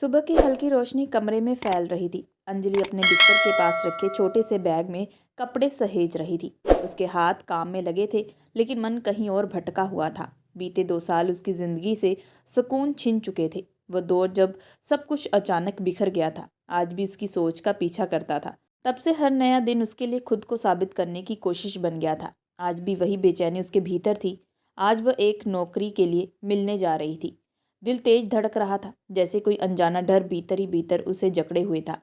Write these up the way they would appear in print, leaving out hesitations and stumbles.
सुबह की हल्की रोशनी कमरे में फैल रही थी। अंजलि अपने बिस्तर के पास रखे छोटे से बैग में कपड़े सहेज रही थी। उसके हाथ काम में लगे थे, लेकिन मन कहीं और भटका हुआ था। बीते 2 साल उसकी जिंदगी से सुकून छिन चुके थे। वह दौर जब सब कुछ अचानक बिखर गया था, आज भी उसकी सोच का पीछा करता था। तब से हर नया दिन उसके लिए खुद को साबित करने की कोशिश बन गया था। आज भी वही बेचैनी उसके भीतर थी। आज वह एक नौकरी के लिए मिलने जा रही थी। दिल तेज धड़क रहा था, जैसे कोई अनजाना डर भीतर ही भीतर उसे जकड़े हुए था।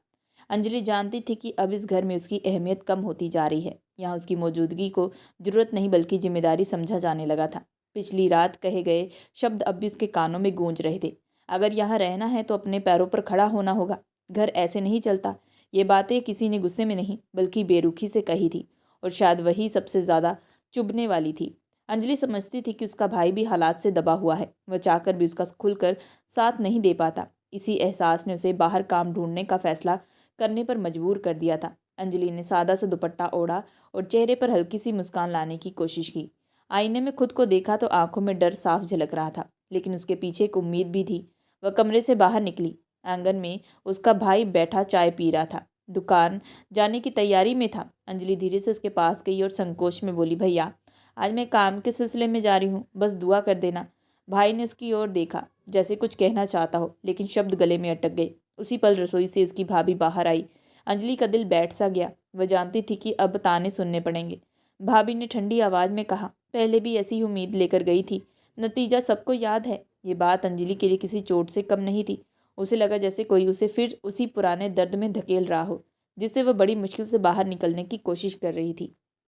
अंजलि जानती थी कि अब इस घर में उसकी अहमियत कम होती जा रही है। यहाँ उसकी मौजूदगी को जरूरत नहीं बल्कि जिम्मेदारी समझा जाने लगा था। पिछली रात कहे गए शब्द अब भी उसके कानों में गूंज रहे थे। अगर यहाँ रहना है तो अपने पैरों पर खड़ा होना होगा। घर ऐसे नहीं चलता। ये बातें किसी ने गुस्से में नहीं बल्कि बेरुखी से कही थी, और शायद वही सबसे ज़्यादा चुभने वाली थी। अंजलि समझती थी कि उसका भाई भी हालात से दबा हुआ है। वह चाहकर भी उसका खुलकर साथ नहीं दे पाता। इसी एहसास ने उसे बाहर काम ढूंढने का फैसला करने पर मजबूर कर दिया था। अंजलि ने सादा सा दुपट्टा ओढ़ा और चेहरे पर हल्की सी मुस्कान लाने की कोशिश की। आईने में खुद को देखा तो आंखों में डर साफ झलक रहा था, लेकिन उसके पीछे एक उम्मीद भी थी। वह कमरे से बाहर निकली। आंगन में उसका भाई बैठा चाय पी रहा था। दुकान जाने की तैयारी में था। अंजलि धीरे से उसके पास गई और संकोच में बोली, भैया, आज मैं काम के सिलसिले में जा रही हूँ, बस दुआ कर देना। भाई ने उसकी ओर देखा, जैसे कुछ कहना चाहता हो, लेकिन शब्द गले में अटक गए। उसी पल रसोई से उसकी भाभी बाहर आई। अंजलि का दिल बैठ सा गया। वह जानती थी कि अब ताने सुनने पड़ेंगे। भाभी ने ठंडी आवाज में कहा, पहले भी ऐसी ही उम्मीद लेकर गई थी, नतीजा सबको याद है। ये बात अंजलि के लिए किसी चोट से कम नहीं थी। उसे लगा जैसे कोई उसे फिर उसी पुराने दर्द में धकेल रहा हो, जिससे वह बड़ी मुश्किल से बाहर निकलने की कोशिश कर रही थी।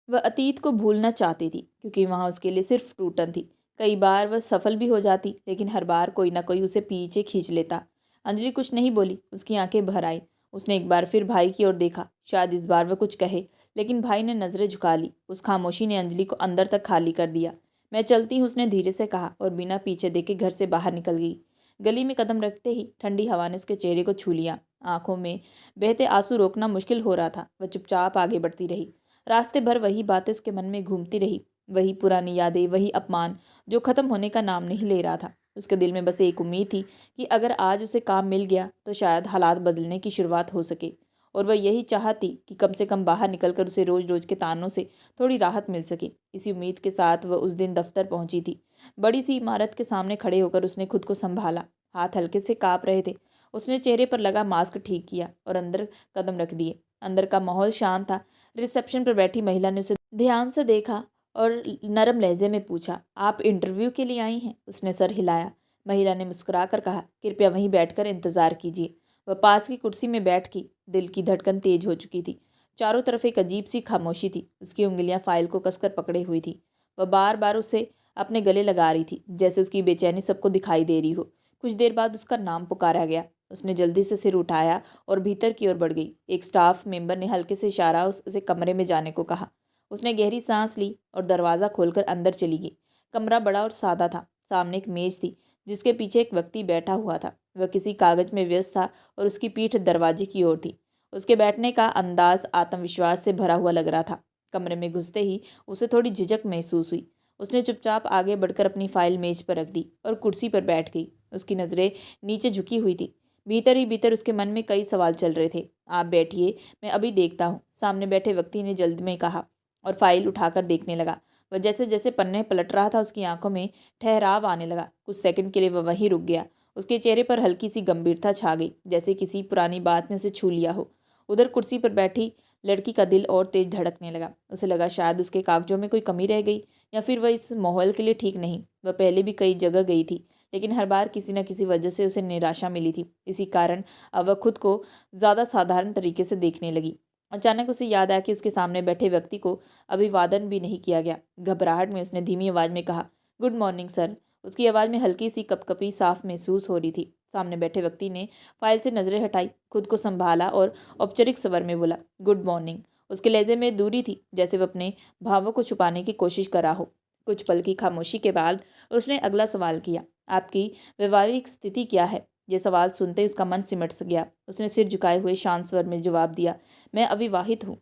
वह अतीत को भूलना चाहती थी, क्योंकि वहाँ उसके लिए सिर्फ टूटन थी। कई बार वह सफल भी हो जाती, लेकिन हर बार कोई ना कोई उसे पीछे खींच लेता। अंजलि कुछ नहीं बोली। उसकी आंखें भर आई। उसने एक बार फिर भाई की ओर देखा। शायद इस बार वह कुछ कहे, लेकिन भाई ने नजरें झुका ली। उस खामोशी ने अंजलि को अंदर तक खाली कर दिया। मैं चलती हूँ, उसने धीरे से कहा और बिना पीछे देखे घर से बाहर निकल गई। गली में कदम रखते ही ठंडी हवा ने उसके चेहरे को छू लिया। आंखों में बहते आंसू रोकना मुश्किल हो रहा था। वह चुपचाप आगे बढ़ती रही। रास्ते भर वही बातें उसके मन में घूमती रही। वही पुरानी यादें, वही अपमान जो खत्म होने का नाम नहीं ले रहा था। उसके दिल में बस एक उम्मीद थी कि अगर आज उसे काम मिल गया तो शायद हालात बदलने की शुरुआत हो सके। और वह यही चाहती कि कम से कम बाहर निकलकर उसे रोज रोज के तानों से थोड़ी राहत मिल सके। इसी उम्मीद के साथ वह उस दिन दफ्तर पहुंची थी। बड़ी सी इमारत के सामने खड़े होकर उसने खुद को संभाला। हाथ हल्के से कांप रहे थे। उसने चेहरे पर लगा मास्क ठीक किया और अंदर कदम रख दिए। अंदर का माहौल शांत था। रिसेप्शन पर बैठी महिला ने उसे ध्यान से देखा और नरम लहजे में पूछा, आप इंटरव्यू के लिए आई हैं? उसने सर हिलाया। महिला ने मुस्कुराकर कहा, कृपया वहीं बैठकर इंतजार कीजिए। वह पास की कुर्सी में बैठ गई। दिल की धड़कन तेज हो चुकी थी। चारों तरफ एक अजीब सी खामोशी थी। उसकी उंगलियां फाइल को कसकर पकड़े हुई थी। वह बार बार उसे अपने गले लगा रही थी, जैसे उसकी बेचैनी सबको दिखाई दे रही हो। कुछ देर बाद उसका नाम पुकारा गया। उसने जल्दी से सिर उठाया और भीतर की ओर बढ़ गई। एक स्टाफ मेंबर ने हल्के से इशारा उसे कमरे में जाने को कहा। उसने गहरी सांस ली और दरवाज़ा खोलकर अंदर चली गई। कमरा बड़ा और सादा था। सामने एक मेज थी, जिसके पीछे एक व्यक्ति बैठा हुआ था। वह किसी कागज में व्यस्त था और उसकी पीठ दरवाजे की ओर थी। उसके बैठने का अंदाज आत्मविश्वास से भरा हुआ लग रहा था। कमरे में घुसते ही उसे थोड़ी झिझक महसूस हुई। उसने चुपचाप आगे बढ़कर अपनी फाइल मेज पर रख दी और कुर्सी पर बैठ गई। उसकी नज़रें नीचे झुकी हुई थी। भीतर ही भीतर उसके मन में कई सवाल चल रहे थे। आप बैठिए, मैं अभी देखता हूँ, सामने बैठे व्यक्ति ने जल्द में कहा और फाइल उठाकर देखने लगा। वह जैसे जैसे पन्ने पलट रहा था, उसकी आंखों में ठहराव आने लगा। कुछ सेकंड के लिए वह वहीं रुक गया। उसके चेहरे पर हल्की सी गंभीरता छा गई, जैसे किसी पुरानी बात ने उसे छू लिया हो। उधर कुर्सी पर बैठी लड़की का दिल और तेज धड़कने लगा। उसे लगा शायद उसके कागजों में कोई कमी रह गई, या फिर वह इस माहौल के लिए ठीक नहीं। वह पहले भी कई जगह गई थी, लेकिन हर बार किसी न किसी वजह से उसे निराशा मिली थी। इसी कारण अब वह खुद को ज़्यादा साधारण तरीके से देखने लगी। अचानक उसे याद आया कि उसके सामने बैठे व्यक्ति को अभिवादन भी नहीं किया गया। घबराहट में उसने धीमी आवाज़ में कहा, गुड मॉर्निंग सर। उसकी आवाज़ में हल्की सी कपकपी साफ महसूस हो रही थी। सामने बैठे व्यक्ति ने फाइल से नज़रें हटाई, खुद को संभाला और औपचारिक स्वर में बोला, गुड मॉर्निंग। उसके लहजे में दूरी थी, जैसे वह अपने भावों को छुपाने की कोशिश कर रहा हो। कुछ पल की खामोशी के बाद उसने अगला सवाल किया, आपकी वैवाहिक स्थिति क्या है? यह सवाल सुनते ही उसका मन सिमट गया। उसने सिर झुकाए हुए शांत स्वर में जवाब दिया, मैं अविवाहित हूँ।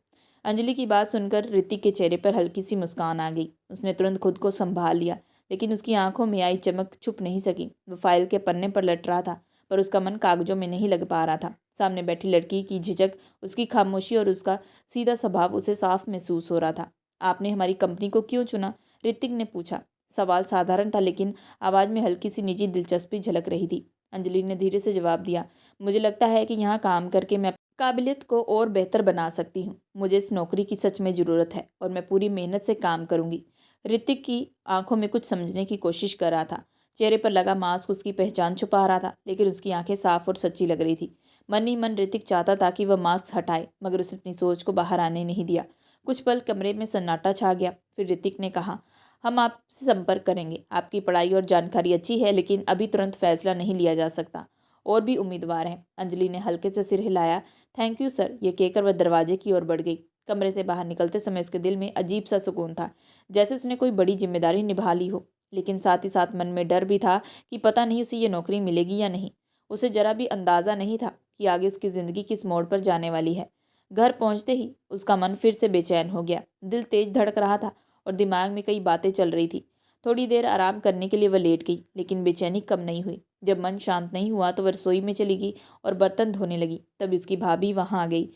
अंजलि की बात सुनकर ऋतिक के चेहरे पर हल्की सी मुस्कान आ गई। उसने तुरंत खुद को संभाल लिया, लेकिन उसकी आंखों में आई चमक छुप नहीं सकी। वह फाइल के पन्ने पर लट रहा था, पर उसका मन कागजों में नहीं लग पा रहा था। सामने बैठी लड़की की झिझक, उसकी खामोशी और उसका सीधा स्वभाव उसे साफ महसूस हो रहा था। आपने हमारी कंपनी को क्यों चुना? ऋतिक ने पूछा। सवाल साधारण था, लेकिन आवाज़ में हल्की सी निजी दिलचस्पी झलक रही थी। अंजलि ने धीरे से जवाब दिया, मुझे लगता है कि यहाँ काम करके मैं काबिलियत को और बेहतर बना सकती हूँ। मुझे इस नौकरी की सच में ज़रूरत है और मैं पूरी मेहनत से काम करूँगी। ऋतिक की आंखों में कुछ समझने की कोशिश कर रहा था। चेहरे पर लगा मास्क उसकी पहचान छुपा रहा था, लेकिन उसकी आंखें साफ और सच्ची लग रही थी। मन ही मन ऋतिक चाहता था कि वह मास्क हटाए, मगर उसने अपनी सोच को बाहर आने नहीं दिया। कुछ पल कमरे में सन्नाटा छा गया। फिर ऋतिक ने कहा, हम आपसे संपर्क करेंगे। आपकी पढ़ाई और जानकारी अच्छी है, लेकिन अभी तुरंत फैसला नहीं लिया जा सकता। और भी उम्मीदवार हैं। अंजलि ने हल्के से सिर हिलाया। Thank you sir. ये कहकर वह दरवाजे की ओर बढ़ गई। कमरे से बाहर निकलते समय उसके दिल में अजीब सा सुकून था, जैसे उसने कोई बड़ी जिम्मेदारी निभा ली हो। लेकिन साथ ही साथ मन में डर भी था कि पता नहीं उसे ये नौकरी मिलेगी या नहीं। उसे जरा भी अंदाज़ा नहीं था कि आगे उसकी ज़िंदगी किस मोड़ पर जाने वाली है। घर पहुंचते ही उसका मन फिर से बेचैन हो गया। दिल तेज धड़क रहा था और दिमाग में कई बातें चल रही थी। थोड़ी देर आराम करने के लिए वह लेट गई, लेकिन बेचैनी कम नहीं हुई। जब मन शांत नहीं हुआ तो वह रसोई में चली गई और बर्तन धोने लगी। तभी उसकी भाभी वहां आ गई।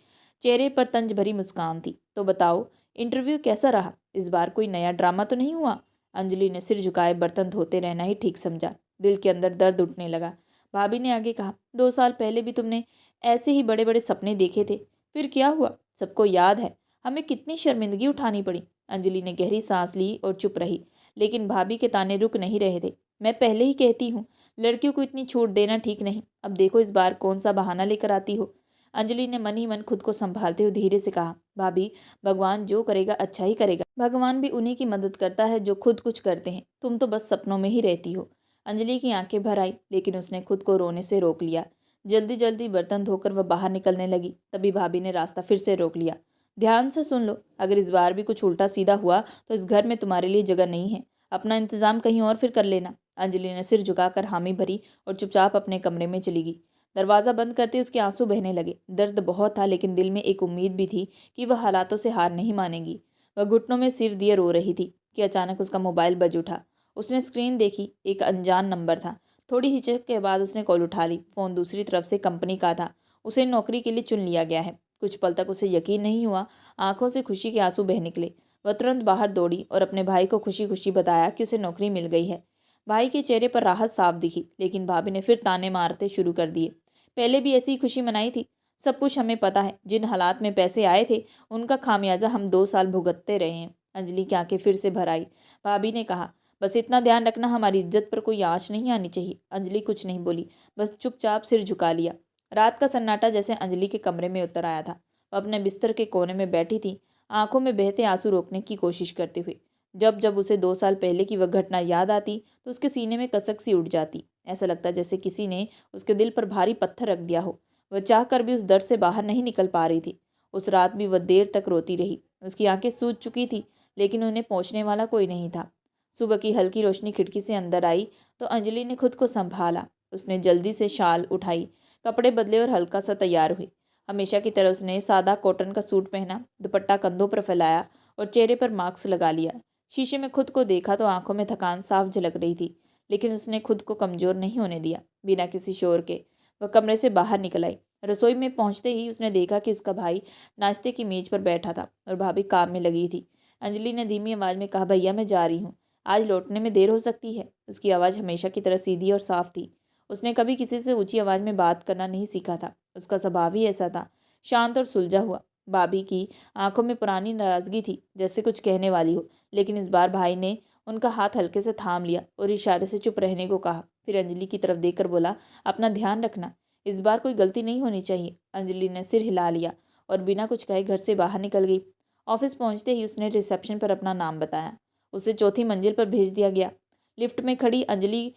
चेहरे पर तंज भरी मुस्कान थी। तो बताओ, इंटरव्यू कैसा रहा? इस बार कोई नया ड्रामा तो नहीं हुआ? अंजलि ने सिर झुकाए बर्तन धोते रहना ही ठीक समझा। दिल के अंदर दर्द उठने लगा। भाभी ने आगे कहा, 2 साल पहले भी तुमने ऐसे ही बड़े बड़े सपने देखे थे। फिर क्या हुआ? सबको याद है हमें कितनी शर्मिंदगी उठानी पड़ी। अंजलि ने गहरी सांस ली और चुप रही, लेकिन भाभी के ताने रुक नहीं रहे थे। मैं पहले ही कहती हूँ, लड़कियों को इतनी छूट देना ठीक नहीं। अब देखो इस बार कौन सा बहाना लेकर आती हो। अंजलि ने मन ही मन खुद को संभालते हुए धीरे से कहा, भाभी, भगवान जो करेगा अच्छा ही करेगा। भगवान भी उन्हीं की मदद करता है जो खुद कुछ करते हैं। तुम तो बस सपनों में ही रहती हो। अंजलि की आंखें भर आई, लेकिन उसने खुद को रोने से रोक लिया। जल्दी जल्दी बर्तन धोकर वह बाहर निकलने लगी। तभी भाभी ने रास्ता फिर से रोक लिया। ध्यान से सुन लो, अगर इस बार भी कुछ उल्टा सीधा हुआ तो इस घर में तुम्हारे लिए जगह नहीं है। अपना इंतजाम कहीं और फिर कर लेना। अंजलि ने सिर झुकाकर हामी भरी और चुपचाप अपने कमरे में चली गई। दरवाज़ा बंद करते उसके आंसू बहने लगे। दर्द बहुत था, लेकिन दिल में एक उम्मीद भी थी कि वह हालातों से हार नहीं मानेगी। वह घुटनों में सिर दिए रो रही थी कि अचानक उसका मोबाइल बज उठा। उसने स्क्रीन देखी, एक अनजान नंबर था। थोड़ी हिचक के बाद उसने कॉल उठा ली। फ़ोन दूसरी तरफ से कंपनी का था। उसे नौकरी के लिए चुन लिया गया है। कुछ पल तक उसे यकीन नहीं हुआ। आंखों से खुशी के आंसू बह निकले। वह तुरंत बाहर दौड़ी और अपने भाई को खुशी खुशी बताया कि उसे नौकरी मिल गई है। भाई के चेहरे पर राहत साफ दिखी, लेकिन भाभी ने फिर ताने मारते शुरू कर दिए। पहले भी ऐसी ही खुशी मनाई थी। सब कुछ हमें पता है। जिन हालात में पैसे आए थे, उनका खामियाजा हम 2 साल भुगतते रहे हैं। अंजलि की आंखें फिर से भर आई। भाभी ने कहा, बस इतना ध्यान रखना हमारी इज्जत पर कोई आँच नहीं आनी चाहिए। अंजलि कुछ नहीं बोली, बस चुपचाप सिर झुका लिया। रात का सन्नाटा जैसे अंजलि के कमरे में उतर आया था। वह अपने बिस्तर के कोने में बैठी थी, आंखों में बहते आंसू रोकने की कोशिश करते हुए। जब जब उसे 2 साल पहले की वह घटना याद आती तो उसके सीने में कसक सी उठ जाती। ऐसा लगता जैसे किसी ने उसके दिल पर भारी पत्थर रख दिया हो। वह चाहकर भी उस दर्द से बाहर नहीं निकल पा रही थी। उस रात भी वह देर तक रोती रही। उसकी आंखें सूज चुकी थी, लेकिन उन्हें पहुंचने वाला कोई नहीं था। सुबह की हल्की रोशनी खिड़की से अंदर आई तो अंजलि ने खुद को संभाला। उसने जल्दी से शाल उठाई, कपड़े बदले और हल्का सा तैयार हुई। हमेशा की तरह उसने सादा कॉटन का सूट पहना, दुपट्टा कंधों पर फैलाया और चेहरे पर मास्क लगा लिया। शीशे में खुद को देखा तो आंखों में थकान साफ झलक रही थी, लेकिन उसने खुद को कमज़ोर नहीं होने दिया। बिना किसी शोर के वह कमरे से बाहर निकल आई। रसोई में पहुंचते ही उसने देखा कि उसका भाई नाश्ते की मेज पर बैठा था और भाभी काम में लगी थी। अंजलि ने धीमी आवाज़ में कहा, भैया मैं जा रही हूँ, आज लौटने में देर हो सकती है। उसकी आवाज़ हमेशा की तरह सीधी और साफ थी। उसने कभी किसी से ऊंची आवाज़ में बात करना नहीं सीखा था। उसका स्वभाव ही ऐसा था, शांत और सुलझा हुआ। भाभी की आंखों में पुरानी नाराज़गी थी, जैसे कुछ कहने वाली हो, लेकिन इस बार भाई ने उनका हाथ हल्के से थाम लिया और इशारे से चुप रहने को कहा। फिर अंजलि की तरफ देखकर बोला, अपना ध्यान रखना, इस बार कोई गलती नहीं होनी चाहिए। अंजलि ने सिर हिला लिया और बिना कुछ कहे घर से बाहर निकल गई। ऑफिस पहुंचते ही उसने रिसेप्शन पर अपना नाम बताया। उसे चौथी मंजिल पर भेज दिया गया। लिफ्ट में खड़ी अंजलि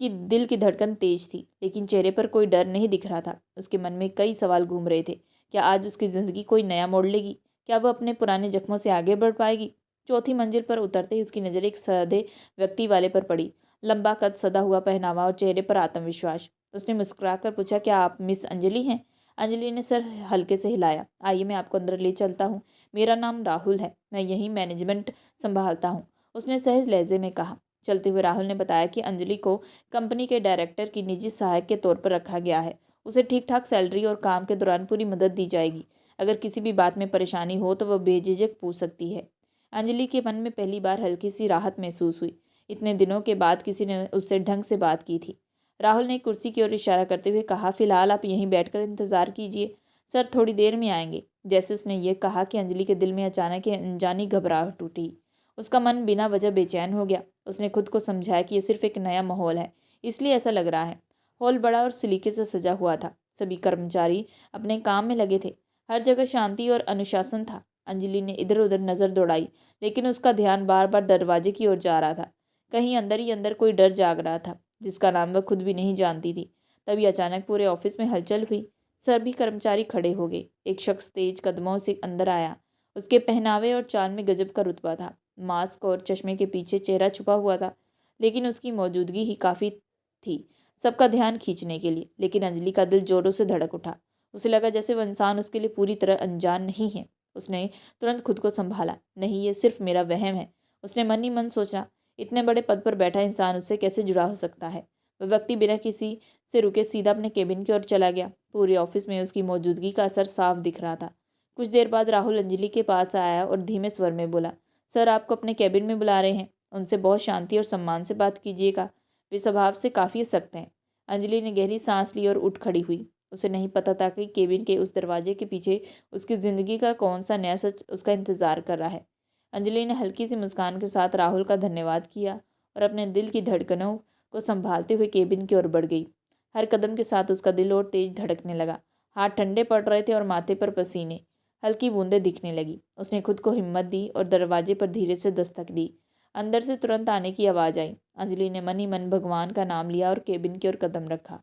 की दिल की धड़कन तेज थी, लेकिन चेहरे पर कोई डर नहीं दिख रहा था। उसके मन में कई सवाल घूम रहे थे। क्या आज उसकी ज़िंदगी कोई नया मोड़ लेगी? क्या वह अपने पुराने जख्मों से आगे बढ़ पाएगी? चौथी मंजिल पर उतरते ही उसकी नज़र एक सादे व्यक्ति वाले पर पड़ी। लंबा कद, सदा हुआ पहनावा और चेहरे पर आत्मविश्वास। उसने मुस्कुराकर पूछा, क्या आप मिस अंजलि हैं? अंजलि ने सर हल्के से हिलाया। आइए मैं आपको अंदर ले चलता हूँ। मेरा नाम राहुल है, मैं यहीं मैनेजमेंट संभालता हूँ, उसने सहज लहजे में कहा। चलते हुए राहुल ने बताया कि अंजलि को कंपनी के डायरेक्टर की निजी सहायक के तौर पर रखा गया है। उसे ठीक ठाक सैलरी और काम के दौरान पूरी मदद दी जाएगी। अगर किसी भी बात में परेशानी हो तो वह बेझिझक पूछ सकती है। अंजलि के मन में पहली बार हल्की सी राहत महसूस हुई। इतने दिनों के बाद किसी ने उससे ढंग से बात की थी। राहुल ने कुर्सी की ओर इशारा करते हुए कहा, फिलहाल आप यहीं बैठकर इंतजार कीजिए, सर थोड़ी देर में आएंगे। जैसे उसने ये कहा कि अंजलि के दिल में अचानक अनजानी घबराहट उठी। उसका मन बिना वजह बेचैन हो गया। उसने खुद को समझाया कि यह सिर्फ एक नया माहौल है, इसलिए ऐसा लग रहा है। हॉल बड़ा और सलीके से सजा हुआ था। सभी कर्मचारी अपने काम में लगे थे। हर जगह शांति और अनुशासन था। अंजलि ने इधर उधर नजर दौड़ाई, लेकिन उसका ध्यान बार बार दरवाजे की ओर जा रहा था। कहीं अंदर ही अंदर कोई डर जाग रहा था, जिसका नाम वह खुद भी नहीं जानती थी। तभी अचानक पूरे ऑफिस में हलचल हुई। सभी कर्मचारी खड़े हो गए। एक शख्स तेज कदमों से अंदर आया। उसके पहनावे और चाल में गजब का रुतबा था। मास्क और चश्मे के पीछे चेहरा छुपा हुआ था, लेकिन उसकी मौजूदगी ही काफ़ी थी सबका ध्यान खींचने के लिए। लेकिन अंजलि का दिल जोरों से धड़क उठा। उसे लगा जैसे वह इंसान उसके लिए पूरी तरह अनजान नहीं है। उसने तुरंत खुद को संभाला। नहीं, ये सिर्फ मेरा वहम है, उसने मन ही मन सोचा। इतने बड़े पद पर बैठा इंसान उससे कैसे जुड़ा हो सकता है। वह व्यक्ति बिना किसी से रुके सीधा अपने केबिन की ओर चला गया। पूरे ऑफिस में उसकी मौजूदगी का असर साफ दिख रहा था। कुछ देर बाद राहुल अंजलि के पास आया और धीमे स्वर में बोला, सर आपको अपने केबिन में बुला रहे हैं। उनसे बहुत शांति और सम्मान से बात कीजिएगा, वे स्वभाव से काफ़ी सख्त हैं। अंजलि ने गहरी सांस ली और उठ खड़ी हुई। उसे नहीं पता था कि केबिन के उस दरवाजे के पीछे उसकी ज़िंदगी का कौन सा नया सच उसका इंतज़ार कर रहा है। अंजलि ने हल्की सी मुस्कान के साथ राहुल का धन्यवाद किया और अपने दिल की धड़कनों को संभालते हुए केबिन की ओर बढ़ गई। हर कदम के साथ उसका दिल और तेज धड़कने लगा। हाथ ठंडे पड़ रहे थे और माथे पर पसीने हल्की बूंदें दिखने लगी। उसने खुद को हिम्मत दी और दरवाजे पर धीरे से दस्तक दी। अंदर से तुरंत आने की आवाज़ आई। अंजलि ने मन ही मन भगवान का नाम लिया और केबिन की ओर कदम रखा।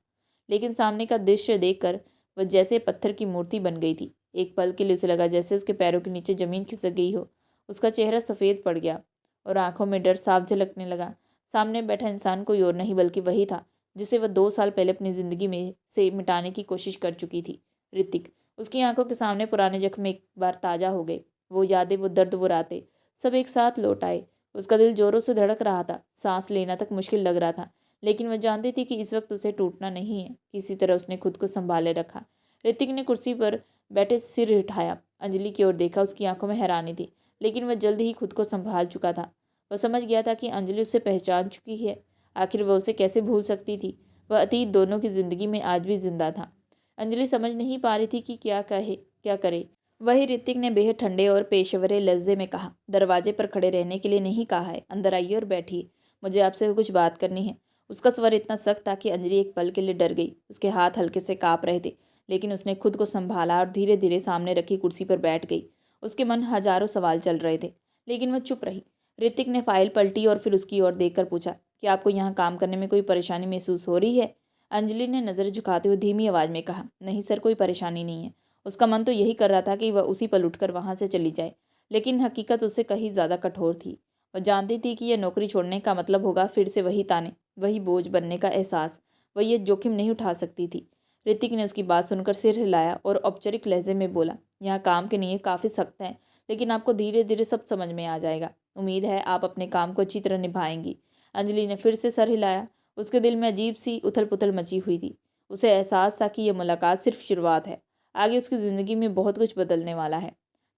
लेकिन सामने का दृश्य देखकर वह जैसे पत्थर की मूर्ति बन गई थी। एक पल के लिए उसे लगा जैसे उसके पैरों के नीचे ज़मीन खिसक गई हो। उसका चेहरा सफ़ेद पड़ गया और आंखों में डर साफ झलकने लगा। सामने बैठा इंसान कोई और नहीं बल्कि वही था जिसे वह 2 साल पहले अपनी ज़िंदगी में से मिटाने की कोशिश कर चुकी थी, ऋतिक। उसकी आंखों के सामने पुराने जख्म एक बार ताज़ा हो गए। वो यादें, वो दर्द, वो रातें, सब एक साथ लौट आए। उसका दिल जोरों से धड़क रहा था। सांस लेना तक मुश्किल लग रहा था, लेकिन वह जानती थी कि इस वक्त उसे टूटना नहीं है। किसी तरह उसने खुद को संभाले रखा। ऋतिक ने कुर्सी पर बैठे सिर उठाया, अंजलि की ओर देखा। उसकी आंखों में हैरानी थी, लेकिन वह जल्द ही खुद को संभाल चुका था। वह समझ गया था कि अंजलि उसे पहचान चुकी है। आखिर वह उसे कैसे भूल सकती थी। वह अतीत दोनों की ज़िंदगी में आज भी जिंदा था। अंजलि समझ नहीं पा रही थी कि क्या कहे, क्या करे। वही ऋतिक ने बेहद ठंडे और पेशेवरे लहजे में कहा, दरवाजे पर खड़े रहने के लिए नहीं कहा है, अंदर आइए और बैठिए, मुझे आपसे कुछ बात करनी है। उसका स्वर इतना सख्त था कि अंजलि एक पल के लिए डर गई। उसके हाथ हल्के से काँप रहे थे, लेकिन उसने खुद को संभाला और धीरे धीरे सामने रखी कुर्सी पर बैठ गई। उसके मन हजारों सवाल चल रहे थे, लेकिन वह चुप रही। ऋतिक ने फाइल पलटी और फिर उसकी ओर देखकर पूछा, क्या आपको यहाँ काम करने में कोई परेशानी महसूस हो रही है। अंजलि ने नज़र झुकाते हुए धीमी आवाज़ में कहा, नहीं सर, कोई परेशानी नहीं है। उसका मन तो यही कर रहा था कि वह उसी पल उठकर वहाँ से चली जाए, लेकिन हकीकत उससे कहीं ज़्यादा कठोर थी। वह जानती थी कि यह नौकरी छोड़ने का मतलब होगा फिर से वही ताने, वही बोझ बनने का एहसास। वह ये जोखिम नहीं उठा सकती थी। ऋतिक ने उसकी बात सुनकर सिर हिलाया और औपचारिक लहजे में बोला, यहाँ काम के नियम काफ़ी सख्त हैं, लेकिन आपको धीरे धीरे सब समझ में आ जाएगा। उम्मीद है आप अपने काम को अच्छी तरह निभाएंगी। अंजलि ने फिर से सर हिलाया। उसके दिल में अजीब सी उथल पुथल मची हुई थी। उसे एहसास था कि यह मुलाकात सिर्फ शुरुआत है, आगे उसकी ज़िंदगी में बहुत कुछ बदलने वाला है।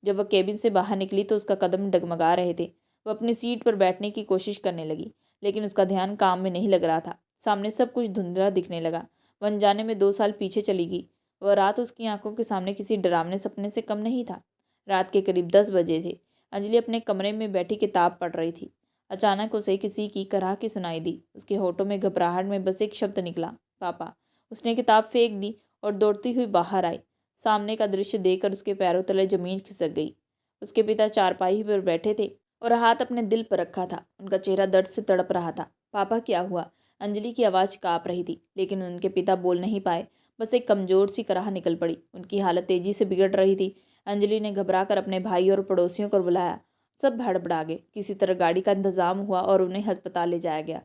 जब वह केबिन से बाहर निकली तो उसका कदम डगमगा रहे थे। वह अपनी सीट पर बैठने की कोशिश करने लगी, लेकिन उसका ध्यान काम में नहीं लग रहा था। सामने सब कुछ धुंधला दिखने लगा। वह अनजाने में 2 साल पीछे चली गई। वह रात उसकी आंखों के सामने किसी डरावने सपने से कम नहीं था। रात के करीब 10 बजे थे। अंजलि अपने कमरे में बैठी किताब पढ़ रही थी। अचानक उसे किसी की कराहती सुनाई दी। उसके होठों में घबराहट में बस एक शब्द निकला, पापा। उसने किताब फेंक दी और दौड़ती हुई बाहर आई। सामने का दृश्य देखकर उसके पैरों तले जमीन खिसक गई। उसके पिता चारपाई पर बैठे थे और हाथ अपने दिल पर रखा था। उनका चेहरा दर्द से तड़प रहा था। पापा, क्या हुआ? अंजलि की आवाज़ काँप रही थी, लेकिन उनके पिता बोल नहीं पाए। बस एक कमज़ोर सी कराह निकल पड़ी। उनकी हालत तेज़ी से बिगड़ रही थी। अंजलि ने घबराकर अपने भाई और पड़ोसियों को बुलाया। सब हड़बड़ा गए। किसी तरह गाड़ी का इंतजाम हुआ और उन्हें अस्पताल ले जाया गया।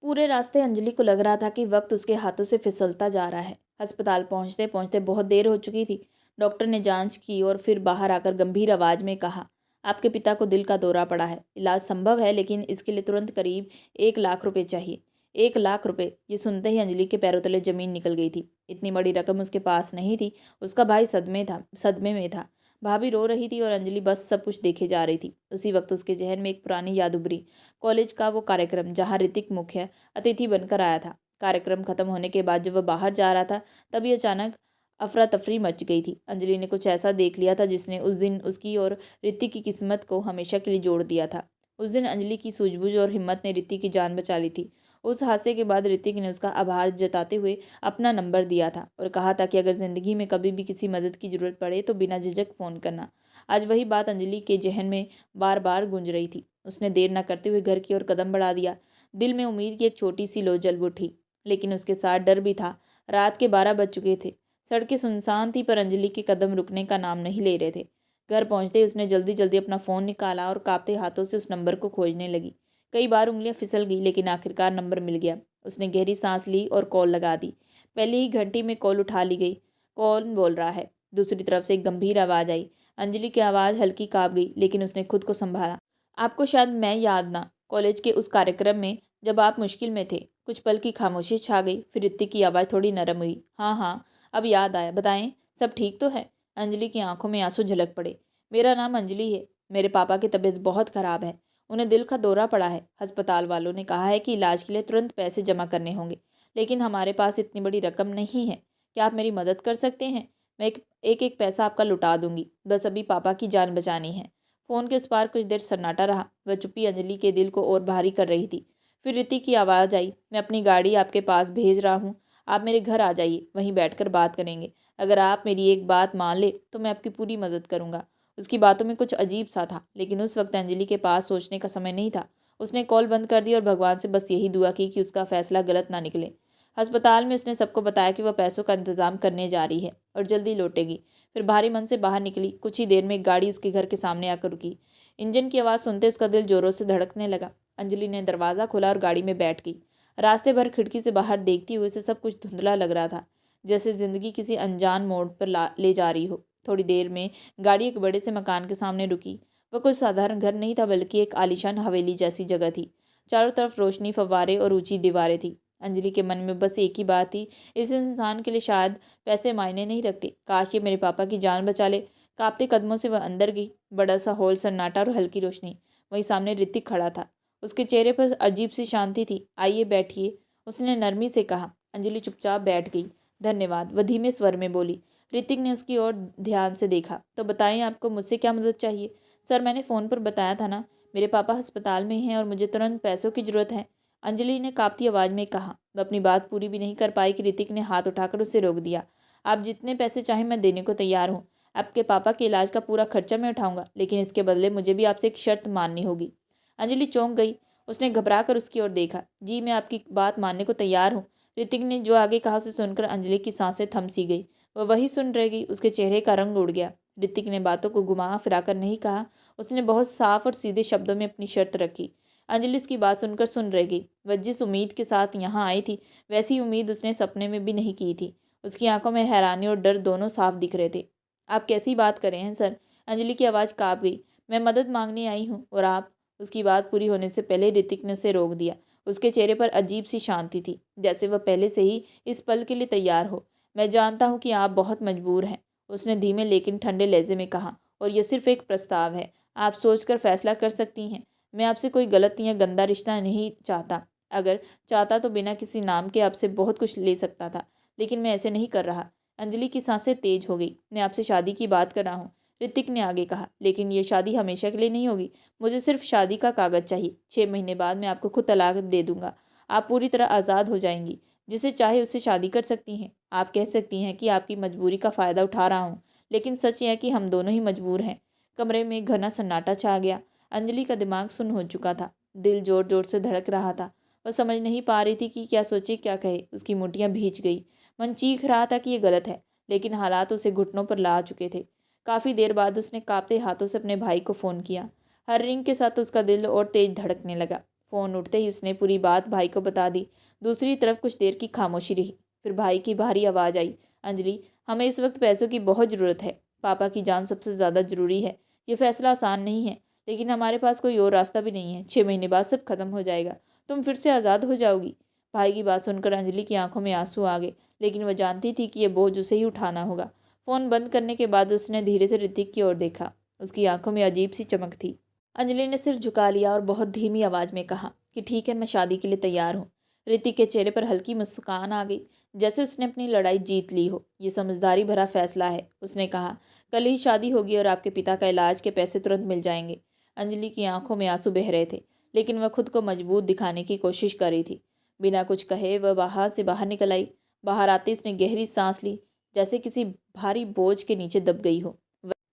पूरे रास्ते अंजलि को लग रहा था कि वक्त उसके हाथों से फिसलता जा रहा है। अस्पताल पहुंचते पहुंचते बहुत देर हो चुकी थी। डॉक्टर ने जांच की और फिर बाहर आकर गंभीर आवाज़ में कहा, आपके पिता को दिल का दौरा पड़ा है, इलाज संभव है लेकिन इसके लिए तुरंत करीब 1 लाख रुपए चाहिए। 1 लाख रुपए! ये सुनते ही अंजलि के पैरों तले जमीन निकल गई थी। इतनी बड़ी रकम उसके पास नहीं थी। उसका भाई सदमे में था। भाभी रो रही थी और अंजलि बस सब कुछ देखे जा रही थी। उसी वक्त उसके जहन में एक पुरानी याद उभरी। कॉलेज का वो कार्यक्रम जहाँ ऋतिक मुख्य अतिथि बनकर आया था। कार्यक्रम खत्म होने के बाद जब वह बाहर जा रहा था, तभी अचानक अफरा तफरी मच गई थी। अंजलि ने कुछ ऐसा देख लिया था जिसने उस दिन उसकी और ऋतिक की किस्मत को हमेशा के लिए जोड़ दिया था। उस दिन अंजलि की सूझबूझ और हिम्मत ने ऋतिक की जान बचा ली थी। उस हादसे के बाद ऋतिक ने उसका आभार जताते हुए अपना नंबर दिया था और कहा था कि अगर ज़िंदगी में कभी भी किसी मदद की ज़रूरत पड़े तो बिना झिझक फ़ोन करना। आज वही बात अंजलि के जहन में बार बार गूंज रही थी। उसने देर न करते हुए घर की ओर कदम बढ़ा दिया। दिल में उम्मीद की एक छोटी सी लो जल उठी, लेकिन उसके साथ डर भी था। रात के 12 बज चुके थे। सड़कें सुनसान थी पर अंजलि के कदम रुकने का नाम नहीं ले रहे थे। घर पहुंचते ही उसने जल्दी जल्दी अपना फ़ोन निकाला और कांपते हाथों से उस नंबर को खोजने लगी। कई बार उंगलियां फिसल गई लेकिन आखिरकार नंबर मिल गया। उसने गहरी सांस ली और कॉल लगा दी। पहले ही घंटी में कॉल उठा ली गई। कौन बोल रहा है? दूसरी तरफ से एक गंभीर आवाज़ आई। अंजलि की आवाज़ हल्की काँप गई लेकिन उसने खुद को संभाला। आपको शायद मैं याद ना, कॉलेज के उस कार्यक्रम में जब आप मुश्किल में थे। कुछ पल की खामोशी छा गई, फिर ऋतिक की आवाज़ थोड़ी नरम हुई। हाँ हाँ, अब याद आया, बताएं सब ठीक तो है? अंजलि की आंखों में आंसू झलक पड़े। मेरा नाम अंजलि है। मेरे पापा की तबीयत बहुत ख़राब है। उन्हें दिल का दौरा पड़ा है। अस्पताल वालों ने कहा है कि इलाज के लिए तुरंत पैसे जमा करने होंगे, लेकिन हमारे पास इतनी बड़ी रकम नहीं है। क्या आप मेरी मदद कर सकते हैं? मैं एक पैसा आपका लुटा दूंगी। बस अभी पापा की जान बचानी है। फ़ोन के उस पार कुछ देर सन्नाटा रहा। वह चुप्पी अंजलि के दिल को और भारी कर रही थी। फिर ऋतिक की आवाज़ आई। मैं अपनी गाड़ी आपके पास भेज रहा हूँ। आप मेरे घर आ जाइए, वहीं बैठकर बात करेंगे। अगर आप मेरी एक बात मान ले तो मैं आपकी पूरी मदद करूँगा। उसकी बातों में कुछ अजीब सा था, लेकिन उस वक्त अंजलि के पास सोचने का समय नहीं था। उसने कॉल बंद कर दी और भगवान से बस यही दुआ की कि उसका फैसला गलत ना निकले। अस्पताल में उसने सबको बताया कि वह पैसों का इंतजाम करने जा रही है और जल्दी लौटेगी। फिर भारी मन से बाहर निकली। कुछ ही देर में एक गाड़ी उसके घर के सामने आकर रुकी। इंजन की आवाज़ सुनते उसका दिल जोरों से धड़कने लगा। अंजलि ने दरवाज़ा खोला और गाड़ी में बैठ गई। रास्ते भर खिड़की से बाहर देखती हुए उसे सब कुछ धुंधला लग रहा था, जैसे ज़िंदगी किसी अनजान मोड़ पर ले जा रही हो। थोड़ी देर में गाड़ी एक बड़े से मकान के सामने रुकी। वह कोई साधारण घर नहीं था, बल्कि एक आलीशान हवेली जैसी जगह थी। चारों तरफ रोशनी, फव्वारे और ऊंची दीवारें थी। अंजलि के मन में बस एक ही बात थी, इस इंसान के लिए शायद पैसे मायने नहीं रखते। काश ये मेरे पापा की जान बचा ले। कांपते कदमों से वह अंदर गई। बड़ा सा हॉल, सन्नाटा और हल्की रोशनी। वहीं सामने ऋतिक खड़ा था। उसके चेहरे पर अजीब सी शांति थी। आइए बैठिए, उसने नरमी से कहा। अंजलि चुपचाप बैठ गई। धन्यवाद, वह धीमे स्वर में बोली। ऋतिक ने उसकी ओर ध्यान से देखा। तो बताएं, आपको मुझसे क्या मदद चाहिए? सर, मैंने फ़ोन पर बताया था ना, मेरे पापा अस्पताल में हैं और मुझे तुरंत पैसों की ज़रूरत है। अंजलि ने कांपती आवाज़ में कहा। वह अपनी बात पूरी भी नहीं कर पाई कि ऋतिक ने हाथ उठाकर उसे रोक दिया। आप जितने पैसे चाहें मैं देने को तैयार हूँ। आपके पापा के इलाज का पूरा खर्चा मैं उठाऊंगा, लेकिन इसके बदले मुझे भी आपसे एक शर्त माननी होगी। अंजलि चौंक गई। उसने घबरा कर उसकी ओर देखा। जी, मैं आपकी बात मानने को तैयार हूँ। ऋतिक ने जो आगे कहा उसे सुनकर अंजलि की सांसें थम सी गई। वह वही सुन रह गई। उसके चेहरे का रंग उड़ गया। ऋतिक ने बातों को घुमा फिरा कर नहीं कहा। उसने बहुत साफ और सीधे शब्दों में अपनी शर्त रखी। अंजलि उसकी बात सुनकर सुन रह गई। वह जिस उम्मीद के साथ यहाँ आई थी, वैसी उम्मीद उसने सपने में भी नहीं की थी। उसकी आंखों में हैरानी और डर दोनों साफ दिख रहे थे। आप कैसी बात कर रहे हैं सर? अंजलि की आवाज़ काँप गई। मैं मदद मांगने आई हूँ, और आप? उसकी बात पूरी होने से पहले ऋतिक ने उसे रोक दिया। उसके चेहरे पर अजीब सी शांति थी, जैसे वह पहले से ही इस पल के लिए तैयार हो। मैं जानता हूँ कि आप बहुत मजबूर हैं, उसने धीमे लेकिन ठंडे लहजे में कहा, और यह सिर्फ एक प्रस्ताव है। आप सोचकर फैसला कर सकती हैं। मैं आपसे कोई गलत या गंदा रिश्ता नहीं चाहता। अगर चाहता तो बिना किसी नाम के आपसे बहुत कुछ ले सकता था, लेकिन मैं ऐसे नहीं कर रहा। अंजलि की सांसें तेज हो गई। मैं आपसे शादी की बात कर रहा हूँ, ऋतिक ने आगे कहा, लेकिन ये शादी हमेशा के लिए नहीं होगी। मुझे सिर्फ शादी का कागज़ चाहिए। 6 महीने बाद मैं आपको खुद तलाक दे दूंगा। आप पूरी तरह आज़ाद हो जाएंगी। जिसे चाहे उससे शादी कर सकती हैं। आप कह सकती हैं कि आपकी मजबूरी का फ़ायदा उठा रहा हूँ, लेकिन सच यह है कि हम दोनों ही मजबूर हैं। कमरे में घना सन्नाटा छा गया। अंजलि का दिमाग सुन्न हो चुका था। दिल जोर जोर से धड़क रहा था। वह समझ नहीं पा रही थी कि क्या सोचे क्या कहे। उसकी मुठ्ठियाँ भींच गई। मन चीख रहा था कि ये गलत है, लेकिन हालात उसे घुटनों पर ला चुके थे। काफ़ी देर बाद उसने कांपते हाथों से अपने भाई को फ़ोन किया। हर रिंग के साथ उसका दिल और तेज धड़कने लगा। फ़ोन उठते ही उसने पूरी बात भाई को बता दी। दूसरी तरफ कुछ देर की खामोशी रही। फिर भाई की भारी आवाज़ आई। अंजलि, हमें इस वक्त पैसों की बहुत ज़रूरत है। पापा की जान सबसे ज़्यादा ज़रूरी है। ये फैसला आसान नहीं है, लेकिन हमारे पास कोई और रास्ता भी नहीं है। 6 महीने बाद सब खत्म हो जाएगा, तुम फिर से आज़ाद हो जाओगी। भाई की बात सुनकर अंजलि की आंखों में आंसू आ गए, लेकिन वह जानती थी कि यह बोझ उसे ही उठाना होगा। फ़ोन बंद करने के बाद उसने धीरे से ऋतिक की ओर देखा। उसकी आंखों में अजीब सी चमक थी। अंजलि ने सिर झुका लिया और बहुत धीमी आवाज़ में कहा कि ठीक है, मैं शादी के लिए तैयार हूँ। ऋतिक के चेहरे पर हल्की मुस्कान आ गई, जैसे उसने अपनी लड़ाई जीत ली हो। ये समझदारी भरा फैसला है, उसने कहा। कल ही शादी होगी और आपके पिता का इलाज के पैसे तुरंत मिल जाएंगे। अंजलि की आंखों में आंसू बह रहे थे, लेकिन वह खुद को मजबूत दिखाने की कोशिश कर रही थी। बिना कुछ कहे वह बाहर से बाहर निकल आई। बाहर आते उसने गहरी सांस ली, जैसे किसी भारी बोझ के नीचे दब गई हो।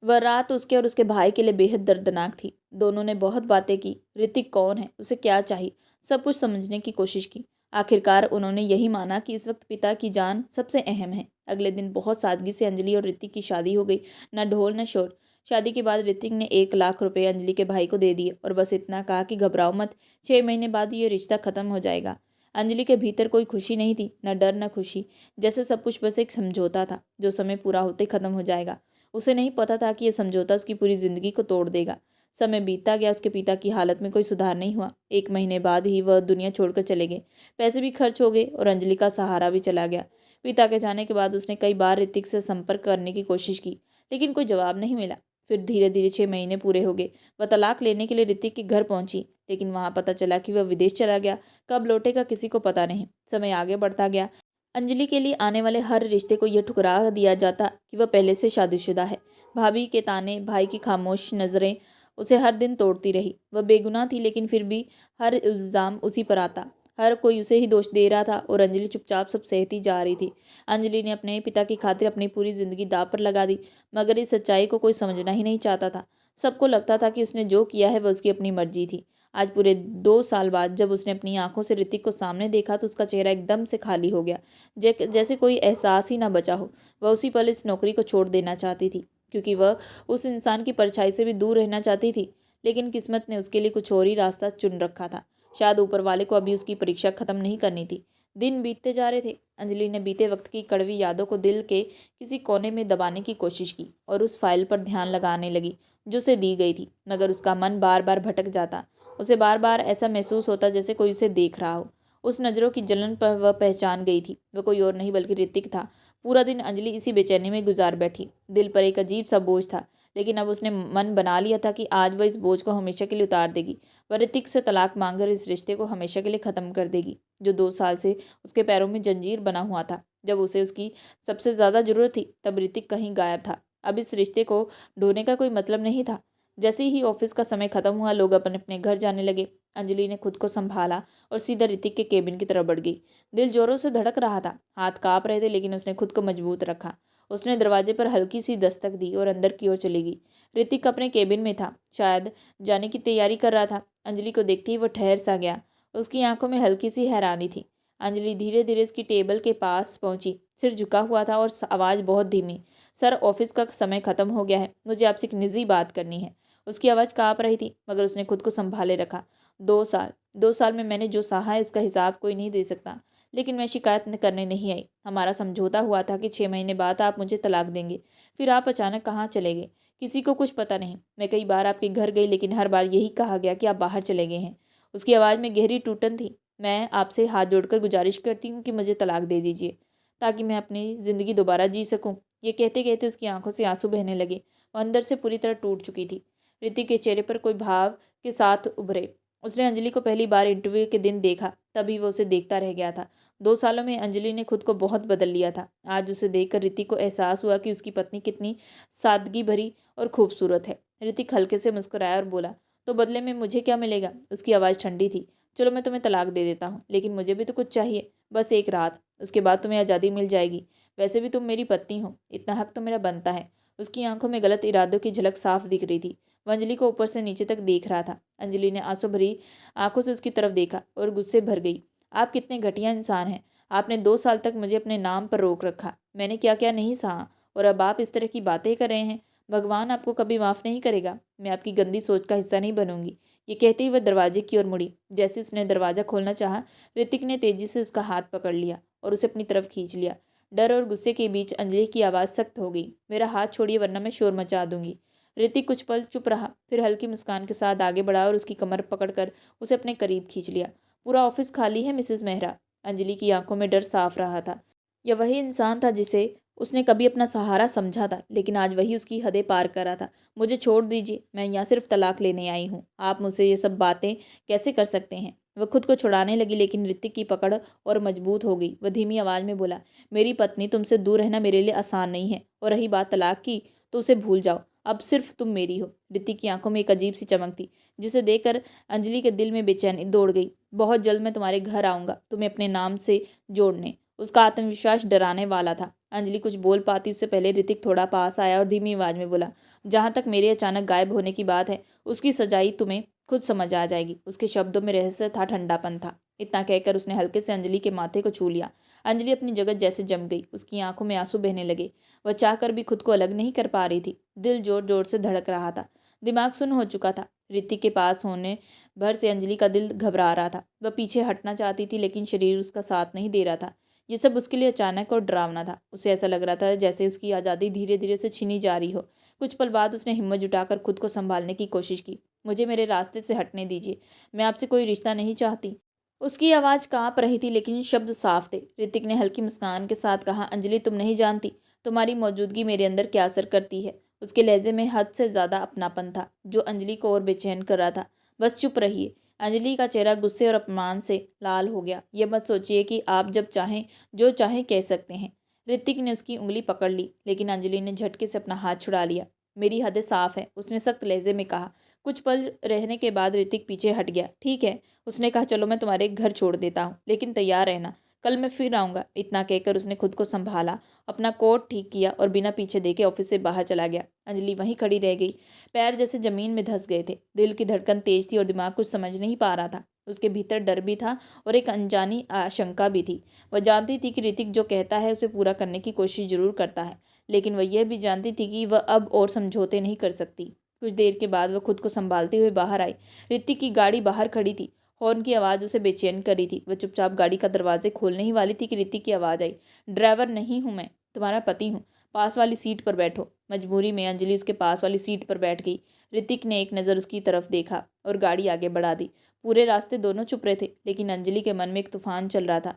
वह रात उसके और उसके भाई के लिए बेहद दर्दनाक थी। दोनों ने बहुत बातें की। ऋतिक कौन है, उसे क्या चाहिए, सब कुछ समझने की कोशिश की। आखिरकार उन्होंने यही माना कि इस वक्त पिता की जान सबसे अहम है। अगले दिन बहुत सादगी से अंजलि और ऋतिक की शादी हो गई। न ढोल न शोर। शादी के बाद ऋतिक ने 1 लाख रुपए अंजलि के भाई को दे दिए और बस इतना कहा कि घबराओ मत, 6 महीने बाद ये रिश्ता खत्म हो जाएगा। अंजलि के भीतर कोई खुशी नहीं थी, न डर न खुशी। जैसे सब कुछ बस एक समझौता था, जो समय पूरा होते खत्म हो जाएगा। उसे नहीं पता था कि यह समझौता उसकी पूरी जिंदगी को तोड़ देगा। समय बीतता गया, उसके पिता की हालत में कोई सुधार नहीं हुआ। 1 महीने बाद ही वह दुनिया छोड़कर चले गए। पैसे भी खर्च हो गए और अंजलि का सहारा भी चला गया। पिता के जाने के बाद उसने कई बार ऋतिक से संपर्क करने की कोशिश की, लेकिन कोई जवाब नहीं मिला। फिर धीरे धीरे 6 महीने पूरे हो गए। वह तलाक लेने के लिए ऋतिक के घर पहुंची, लेकिन वहां पता चला कि वह विदेश चला गया। कब लौटेगा किसी को पता नहीं। समय आगे बढ़ता गया। अंजलि के लिए आने वाले हर रिश्ते को यह ठुकरा दिया जाता कि वह पहले से शादीशुदा है। भाभी के ताने, भाई की खामोश नज़रें उसे हर दिन तोड़ती रही। वह बेगुनाह थी, लेकिन फिर भी हर इल्ज़ाम उसी पर आता। हर कोई उसे ही दोष दे रहा था और अंजलि चुपचाप सब सहती जा रही थी। अंजलि ने अपने पिता की खातिर अपनी पूरी ज़िंदगी दांव पर लगा दी, मगर इस सच्चाई को कोई समझना ही नहीं चाहता था। सबको लगता था कि उसने जो किया है वह उसकी अपनी मर्जी थी। आज पूरे 2 साल बाद जब उसने अपनी आंखों से ऋतिक को सामने देखा तो उसका चेहरा एकदम से खाली हो गया, जैसे कोई एहसास ही ना बचा हो। वह उसी पल इस नौकरी को छोड़ देना चाहती थी, क्योंकि वह उस इंसान की परछाई से भी दूर रहना चाहती थी। लेकिन किस्मत ने उसके लिए कुछ और ही रास्ता चुन रखा था। शायद ऊपर वाले को अभी उसकी परीक्षा खत्म नहीं करनी थी। दिन बीतते जा रहे थे। अंजलि ने बीते वक्त की कड़वी यादों को दिल के किसी कोने में दबाने की कोशिश की और उस फाइल पर ध्यान लगाने लगी जो उसे दी गई थी, मगर उसका मन बार बार भटक जाता। उसे बार बार ऐसा महसूस होता जैसे कोई उसे देख रहा हो। उस नज़रों की जलन पर वह पहचान गई थी, वह कोई और नहीं बल्कि ऋतिक था। पूरा दिन अंजलि इसी बेचैनी में गुजार बैठी। दिल पर एक अजीब सा बोझ था, लेकिन अब उसने मन बना लिया था कि आज वह इस बोझ को हमेशा के लिए उतार देगी। वह ऋतिक से तलाक मांगकर इस रिश्ते को हमेशा के लिए ख़त्म कर देगी, जो 2 साल से उसके पैरों में जंजीर बना हुआ था। जब उसे उसकी सबसे ज़्यादा ज़रूरत थी, तब ऋतिक कहीं गायब था। अब इस रिश्ते को ढोने का कोई मतलब नहीं था। जैसे ही ऑफिस का समय खत्म हुआ, लोग अपने अपने घर जाने लगे। अंजलि ने खुद को संभाला और सीधा ऋतिक के केबिन की तरफ बढ़ गई। दिल जोरों से धड़क रहा था, हाथ कांप रहे थे, लेकिन उसने खुद को मजबूत रखा। उसने दरवाजे पर हल्की सी दस्तक दी और अंदर की ओर चली गई। ऋतिक अपने केबिन में था, शायद जाने की तैयारी कर रहा था। अंजलि को देखते ही वो ठहर सा गया। उसकी आंखों में हल्की सी हैरानी थी। अंजलि धीरे धीरे उसकी टेबल के पास पहुंची। सिर झुका हुआ था और आवाज़ बहुत धीमी। सर, ऑफिस का समय खत्म हो गया है, मुझे आपसे एक निजी बात करनी है। उसकी आवाज़ काँप रही थी, मगर उसने खुद को संभाले रखा। 2 साल में मैंने जो सहा है उसका हिसाब कोई नहीं दे सकता, लेकिन मैं शिकायत करने नहीं आई। हमारा समझौता हुआ था कि 6 महीने बाद आप मुझे तलाक देंगे। फिर आप अचानक कहाँ चले गए, किसी को कुछ पता नहीं। मैं कई बार आपके घर गई, लेकिन हर बार यही कहा गया कि आप बाहर चले गए हैं। उसकी आवाज़ में गहरी टूटन थी। मैं आपसे हाथ जोड़कर गुजारिश करती हूँ कि मुझे तलाक दे दीजिए, ताकि मैं अपनी ज़िंदगी दोबारा जी सकूँ। ये कहते कहते उसकी आंखों से आंसू बहने लगे। वो अंदर से पूरी तरह टूट चुकी थी। ऋतिक के चेहरे पर कोई भाव के साथ उभरे। उसने अंजलि को पहली बार इंटरव्यू के दिन देखा, तभी वो उसे देखता रह गया था। 2 सालों में अंजलि ने खुद को बहुत बदल लिया था। आज उसे देखकर ऋतिक को एहसास हुआ कि उसकी पत्नी कितनी सादगी भरी और खूबसूरत है। ऋतिक हल्के से मुस्कुराया और बोला, तो बदले में मुझे क्या मिलेगा? उसकी आवाज़ ठंडी थी। चलो, मैं तुम्हें तलाक दे देता हूँ, लेकिन मुझे भी तो कुछ चाहिए। बस एक रात, उसके बाद तुम्हें आज़ादी मिल जाएगी। वैसे भी तुम मेरी पत्नी हो, इतना हक तो मेरा बनता है। उसकी आंखों में गलत इरादों की झलक साफ दिख रही थी। वह अंजलि को ऊपर से नीचे तक देख रहा था। अंजलि ने आंसू भरी आंखों से उसकी तरफ देखा और गुस्से भर गई। आप कितने घटिया इंसान हैं। आपने 2 साल तक मुझे अपने नाम पर रोक रखा। मैंने क्या क्या नहीं सहा, और अब आप इस तरह की बातें कर रहे हैं। भगवान आपको कभी माफ़ नहीं करेगा। मैं आपकी गंदी सोच का हिस्सा नहीं बनूंगी। ये कहते ही वह दरवाजे की ओर मुड़ी। जैसे उसने दरवाज़ा खोलना चाहा, ऋतिक ने तेजी से उसका हाथ पकड़ लिया और उसे अपनी तरफ खींच लिया। डर और गुस्से के बीच अंजलि की आवाज़ सख्त हो गई, मेरा हाथ छोड़िए वरना मैं शोर मचा दूंगी। ऋतिक कुछ पल चुप रहा, फिर हल्की मुस्कान के साथ आगे बढ़ा और उसकी कमर पकड़कर उसे अपने करीब खींच लिया। पूरा ऑफिस खाली है मिसेस मेहरा। अंजलि की आंखों में डर साफ रहा था। यह वही इंसान था जिसे उसने कभी अपना सहारा समझा था, लेकिन आज वही उसकी हदें पार कर रहा था। मुझे छोड़ दीजिए, मैं यहाँ सिर्फ तलाक लेने आई हूँ। आप मुझसे ये सब बातें कैसे कर सकते हैं? वह खुद को छुड़ाने लगी, लेकिन ऋतिक की पकड़ और मजबूत हो गई। वह धीमी आवाज में बोला, मेरी पत्नी, तुमसे दूर रहना मेरे लिए आसान नहीं है, और रही बात तलाक की तो उसे भूल जाओ। अब सिर्फ तुम मेरी हो। ऋतिक की आंखों में एक अजीब सी चमक थी, जिसे देखकर अंजलि के दिल में बेचैनी दौड़ गई। बहुत जल्द मैं तुम्हारे घर आऊंगा, तुम्हें अपने नाम से जोड़ने। उसका आत्मविश्वास डराने वाला था। अंजलि कुछ बोल पाती उससे पहले ऋतिक थोड़ा पास आया और धीमी आवाज में बोला, जहाँ तक मेरे अचानक गायब होने की बात है, उसकी सच्चाई तुम्हें खुद समझ आ जाएगी। उसके शब्दों में रहस्य था, ठंडापन था। इतना कहकर उसने हल्के से अंजलि के माथे को छू लिया। अंजलि अपनी जगह जैसे जम गई, उसकी आंखों में आंसू बहने लगे। वह चाहकर भी खुद को अलग नहीं कर पा रही थी। दिल जोर जोर से धड़क रहा था, दिमाग सुन्न हो चुका था। ऋतिक के पास होने भर से अंजलि का दिल घबरा रहा था। वह पीछे हटना चाहती थी, लेकिन शरीर उसका साथ नहीं दे रहा था। ये सब उसके लिए अचानक और डरावना था। उसे ऐसा लग रहा था जैसे उसकी आज़ादी धीरे धीरे उसे छीनी जा रही हो। कुछ पल बाद उसने हिम्मत जुटाकर खुद को संभालने की कोशिश की। मुझे मेरे रास्ते से हटने दीजिए, मैं आपसे कोई रिश्ता नहीं चाहती। उसकी आवाज़ कांप रही थी, लेकिन शब्द साफ थे। ऋतिक ने हल्की मुस्कान के साथ कहा, अंजलि, तुम नहीं जानती तुम्हारी मौजूदगी मेरे अंदर क्या असर करती है। उसके लहजे में हद से ज़्यादा अपनापन था, जो अंजलि को और बेचैन कर रहा था। बस चुप रहिए। अंजलि का चेहरा गुस्से और अपमान से लाल हो गया। ये मत सोचिए कि आप जब चाहें जो चाहें कह सकते हैं। ऋतिक ने उसकी उंगली पकड़ ली, लेकिन अंजलि ने झटके से अपना हाथ छुड़ा लिया। मेरी हदें साफ है, उसने सख्त लहजे में कहा। कुछ पल रहने के बाद ऋतिक पीछे हट गया। ठीक है, उसने कहा, चलो मैं तुम्हारे घर छोड़ देता हूँ, लेकिन तैयार रहना, कल मैं फिर आऊँगा। इतना कहकर उसने खुद को संभाला, अपना कोट ठीक किया और बिना पीछे देखे ऑफिस से बाहर चला गया। अंजलि वहीं खड़ी रह गई, पैर जैसे जमीन में धंस गए थे। दिल की धड़कन तेज थी और दिमाग कुछ समझ नहीं पा रहा था। उसके भीतर डर भी था और एक अनजानी आशंका भी थी। वह जानती थी कि ऋतिक जो कहता है उसे पूरा करने की कोशिश जरूर करता है, लेकिन वह यह भी जानती थी कि वह अब और समझौते नहीं कर सकती। कुछ देर के बाद वह खुद को संभालते हुए बाहर आई। ऋतिक की गाड़ी बाहर खड़ी थी। हॉर्न की आवाज़ उसे बेचैन कर रही थी। वह चुपचाप गाड़ी का दरवाजे खोलने ही वाली थी कि ऋतिक की आवाज़ आई, ड्राइवर नहीं हूँ मैं, तुम्हारा पति हूँ, पास वाली सीट पर बैठो। मजबूरी में अंजलि उसके पास वाली सीट पर बैठ गई। ऋतिक ने एक नज़र उसकी तरफ देखा और गाड़ी आगे बढ़ा दी। पूरे रास्ते दोनों चुप रहे थे, लेकिन अंजलि के मन में एक तूफान चल रहा था।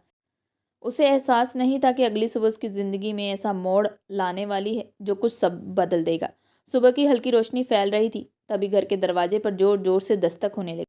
उसे एहसास नहीं था कि अगली सुबह उसकी ज़िंदगी में ऐसा मोड़ लाने वाली है जो कुछ सब बदल देगा। सुबह की हल्की रोशनी फैल रही थी, तभी घर के दरवाजे पर जोर जोर से दस्तक होने लगी।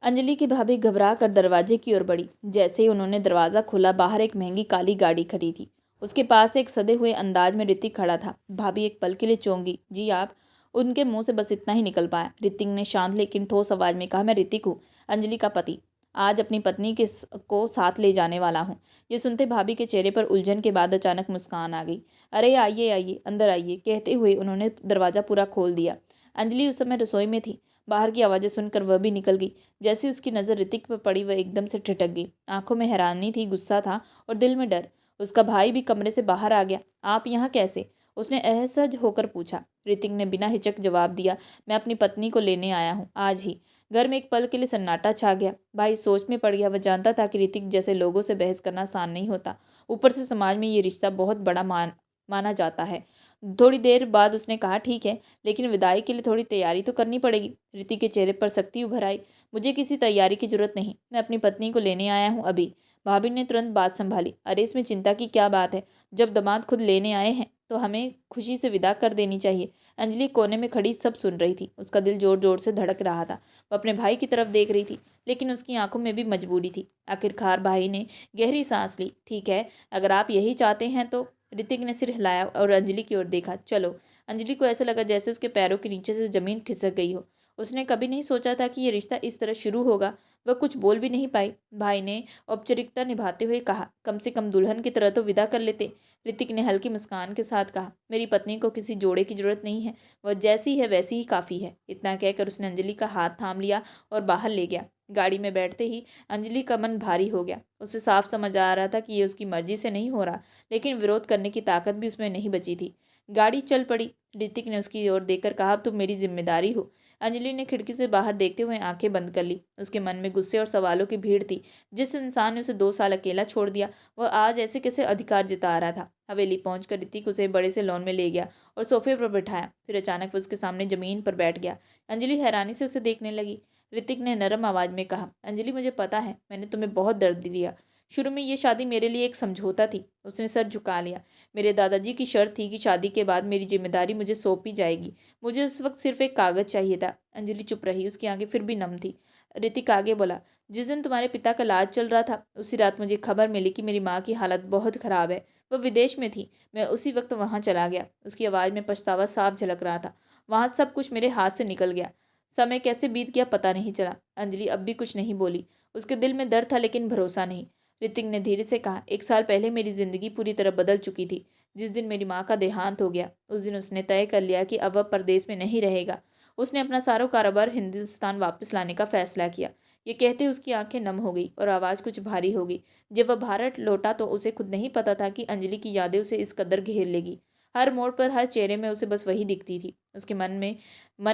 अंजलि की भाभी घबरा कर दरवाजे की ओर बढ़ी। जैसे ही उन्होंने दरवाज़ा खोला, बाहर एक महंगी काली गाड़ी खड़ी थी। उसके पास एक सदे हुए अंदाज में ऋतिक खड़ा था। भाभी एक पल के लिए चौंकी। जी आप? उनके मुंह से बस इतना ही निकल पाया। ऋतिक ने शांत लेकिन ठोस आवाज में कहा, मैं ऋतिक हूँ, अंजलि का पति। आज अपनी पत्नी को साथ ले जाने वाला हूँ। ये सुनते भाभी के चेहरे पर उलझन के बाद अचानक मुस्कान आ गई। अरे आइए आइए, अंदर आइए, कहते हुए उन्होंने दरवाज़ा पूरा खोल दिया। अंजलि उस समय रसोई में थी। बाहर की आवाज़ें सुनकर वह भी निकल गई। जैसे उसकी नज़र ऋतिक पर पड़ी, वह एकदम से ठिठक गई। आंखों में हैरानी थी, गुस्सा था और दिल में डर। उसका भाई भी कमरे से बाहर आ गया। आप यहाँ कैसे? उसने असहज होकर पूछा। ऋतिक ने बिना हिचक जवाब दिया, मैं अपनी पत्नी को लेने आया हूँ, आज ही। घर में एक पल के लिए सन्नाटा छा गया। भाई सोच में पड़ गया। वह जानता था कि ऋतिक जैसे लोगों से बहस करना आसान नहीं होता। ऊपर से समाज में ये रिश्ता बहुत बड़ा माना जाता है। थोड़ी देर बाद उसने कहा, ठीक है, लेकिन विदाई के लिए थोड़ी तैयारी तो करनी पड़ेगी। ऋतिक के चेहरे पर सख्ती उभर आई। मुझे किसी तैयारी की जरूरत नहीं, मैं अपनी पत्नी को लेने आया हूँ अभी। भाभी ने तुरंत बात संभाली। अरे इसमें चिंता की क्या बात है? जब दामाद खुद लेने आए हैं तो हमें खुशी से विदा कर देनी चाहिए। अंजलि कोने में खड़ी सब सुन रही थी। उसका दिल जोर जोर से धड़क रहा था। वह अपने भाई की तरफ देख रही थी, लेकिन उसकी आंखों में भी मजबूरी थी। आखिरकार भाई ने गहरी सांस ली। ठीक है, अगर आप यही चाहते हैं तो। ऋतिक ने सिर हिलाया और अंजलि की ओर देखा। चलो। अंजलि को ऐसा लगा जैसे उसके पैरों के नीचे से जमीन खिसक गई हो। उसने कभी नहीं सोचा था कि ये रिश्ता इस तरह शुरू होगा। वह कुछ बोल भी नहीं पाई। भाई ने औपचारिकता निभाते हुए कहा, कम से कम दुल्हन की तरह तो विदा कर लेते। ऋतिक ने हल्की मुस्कान के साथ कहा, मेरी पत्नी को किसी जोड़े की जरूरत नहीं है, वह जैसी है वैसी ही काफ़ी है। इतना कहकर उसने अंजलि का हाथ थाम लिया और बाहर ले गया। गाड़ी में बैठते ही अंजलि का मन भारी हो गया। उसे साफ समझ आ रहा था कि ये उसकी मर्जी से नहीं हो रहा, लेकिन विरोध करने की ताकत भी उसमें नहीं बची थी। गाड़ी चल पड़ी। ऋतिक ने उसकी ओर देखकर कहा, अब तुम मेरी जिम्मेदारी हो। अंजलि ने खिड़की से बाहर देखते हुए आंखें बंद कर ली। उसके मन में गुस्से और सवालों की भीड़ थी। जिस इंसान ने उसे 2 साल अकेला छोड़ दिया, वह आज ऐसे कैसे अधिकार जता रहा था। हवेली पहुंचकर ऋतिक उसे बड़े से लॉन में ले गया और सोफे पर बिठाया। फिर अचानक वो उसके सामने जमीन पर बैठ गया। अंजलि हैरानी से उसे देखने लगी। ऋतिक ने नरम आवाज में कहा, अंजलि, मुझे पता है मैंने तुम्हें बहुत दर्द दिया। शुरू में ये शादी मेरे लिए एक समझौता थी। उसने सर झुका लिया। मेरे दादाजी की शर्त थी कि शादी के बाद मेरी जिम्मेदारी मुझे सौंपी जाएगी। मुझे उस वक्त सिर्फ एक कागज चाहिए था। अंजलि चुप रही। उसकी आंखें फिर भी नम थी। ऋतिक आगे बोला, जिस दिन तुम्हारे पिता का इलाज चल रहा था, उसी रात मुझे खबर मिली कि मेरी माँ की हालत बहुत खराब है। वह विदेश में थी। मैं उसी वक्त वहाँ चला गया। उसकी आवाज़ में पछतावा साफ झलक रहा था। वहाँ सब कुछ मेरे हाथ से निकल गया। समय कैसे बीत गया पता नहीं चला। अंजलि अब भी कुछ नहीं बोली। उसके दिल में दर्द था लेकिन भरोसा नहीं। ऋतिक ने धीरे से कहा, 1 साल पहले मेरी जिंदगी पूरी तरह बदल चुकी थी। जिस दिन मेरी माँ का देहांत हो गया, उस दिन उसने तय कर लिया कि अब वह परदेश में नहीं रहेगा। उसने अपना सारा कारोबार हिंदुस्तान वापस लाने का फैसला किया। ये कहते उसकी आंखें नम हो गई और आवाज़ कुछ भारी हो गई। जब वह भारत लौटा तो उसे खुद नहीं पता था कि अंजलि की यादें उसे इस कदर घेर लेगी। हर मोड़ पर, हर चेहरे में उसे बस वही दिखती थी। उसके मन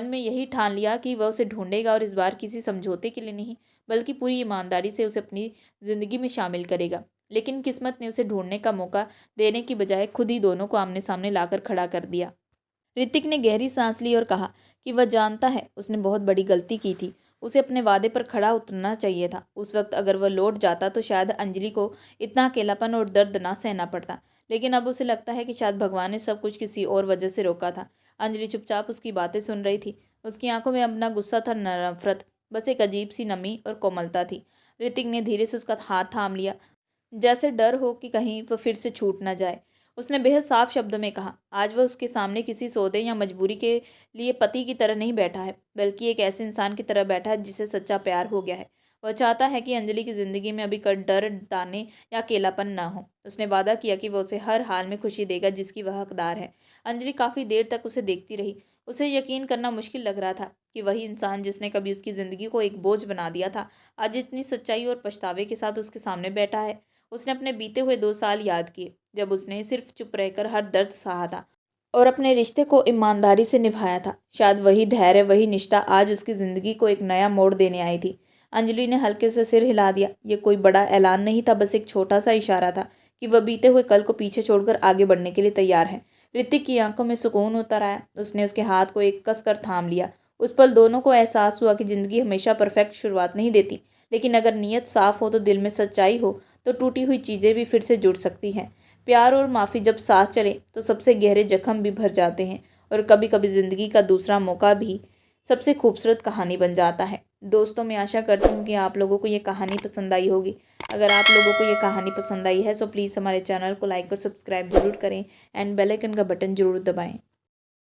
में यही ठान लिया कि वह उसे ढूंढेगा और इस बार किसी समझौते के लिए नहीं, बल्कि पूरी ईमानदारी से उसे अपनी ज़िंदगी में शामिल करेगा। लेकिन किस्मत ने उसे ढूंढने का मौका देने की बजाय खुद ही दोनों को आमने सामने लाकर खड़ा कर दिया। ऋतिक ने गहरी सांस ली और कहा कि वह जानता है उसने बहुत बड़ी गलती की थी। उसे अपने वादे पर खड़ा उतरना चाहिए था। उस वक्त अगर वह लौट जाता तो शायद अंजलि को इतना अकेलापन और दर्द ना सहना पड़ता। लेकिन अब उसे लगता है कि शायद भगवान ने सब कुछ किसी और वजह से रोका था। अंजलि चुपचाप उसकी बातें सुन रही थी। उसकी आंखों में अब ना गुस्सा था न नफरत, बस एक अजीब सी नमी और कोमलता थी। ऋतिक ने धीरे से उसका हाथ थाम लिया, जैसे डर हो कि कहीं वह फिर से छूट ना जाए। उसने बेहद साफ शब्दों में कहा, आज वह उसके सामने किसी सौदे या मजबूरी के लिए पति की तरह नहीं बैठा है, बल्कि एक ऐसे इंसान की तरह बैठा है जिसे सच्चा प्यार हो गया है। वह चाहता है कि अंजलि की ज़िंदगी में अभी कर डर, ताने या अकेलापन ना हो। उसने वादा किया कि वह उसे हर हाल में खुशी देगा जिसकी वह हकदार है। अंजलि काफ़ी देर तक उसे देखती रही। उसे यकीन करना मुश्किल लग रहा था कि वही इंसान जिसने कभी उसकी ज़िंदगी को एक बोझ बना दिया था, आज इतनी सच्चाई और पछतावे के साथ उसके सामने बैठा है। उसने अपने बीते हुए 2 साल याद किए, जब उसने सिर्फ चुप रहकर हर दर्द सहा था और अपने रिश्ते को ईमानदारी से निभाया था। शायद वही धैर्य, वही निष्ठा आज उसकी ज़िंदगी को एक नया मोड़ देने आई थी। अंजलि ने हल्के से सिर हिला दिया। ये कोई बड़ा ऐलान नहीं था, बस एक छोटा सा इशारा था कि वह बीते हुए कल को पीछे छोड़कर आगे बढ़ने के लिए तैयार है। ऋतिक की आंखों में सुकून उतर आया। उसने उसके हाथ को एक कस कर थाम लिया। उस पल दोनों को एहसास हुआ कि ज़िंदगी हमेशा परफेक्ट शुरुआत नहीं देती, लेकिन अगर नीयत साफ हो तो दिल में सच्चाई हो तो टूटी हुई चीज़ें भी फिर से जुड़ सकती हैं। प्यार और माफ़ी जब साथ चले तो सबसे गहरे जख्म भी भर जाते हैं और कभी कभी ज़िंदगी का दूसरा मौका भी सबसे खूबसूरत कहानी बन जाता है। दोस्तों, मैं आशा करती हूँ कि आप लोगों को ये कहानी पसंद आई होगी। अगर आप लोगों को ये कहानी पसंद आई है तो प्लीज़ हमारे चैनल को लाइक और सब्सक्राइब ज़रूर करें एंड बेल आइकन का बटन ज़रूर दबाएँ।